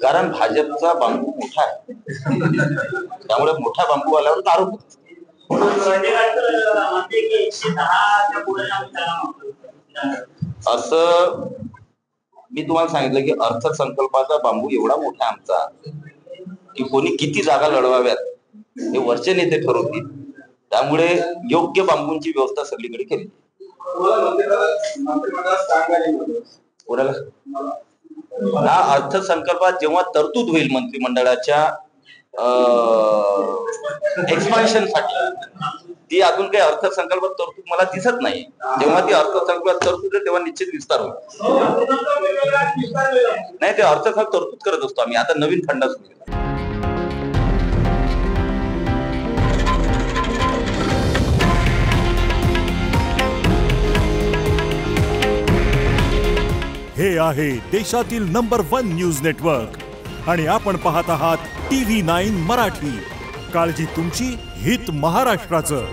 कारण भाजपचा बांबू मोठा आहे, त्यामुळे मोठा बांबू आल्यावर आरोप असं मी तुम्हाला सांगितलं की अर्थसंकल्पाचा बांबू एवढा मोठा आमचा की कोणी किती जागा लढवाव्यात हे वरचे नेते ठरवतील, त्यामुळे योग्य बांबूंची व्यवस्था सगळीकडे केली. कोणाला अर्थसंकल्पात जेव्हा तरतूद होईल मंत्रिमंडळाच्या एक्सपान्शन साठी, ती अजून काही अर्थसंकल्पात तरतूद मला दिसत नाही. जेव्हा ती अर्थसंकल्पात तरतूद आहे तेव्हा निश्चित विस्तार होईल. नाही, ते अर्थसंकल्प तरतूद करत असतो आम्ही. आता नवीन फंडा सुरू केला. हे आहे देशातील नंबर 1 न्यूज नेटवर्क आणि आपण पाहत आहात TV9 मराठी. काळजी तुमची, हित महाराष्ट्राचं.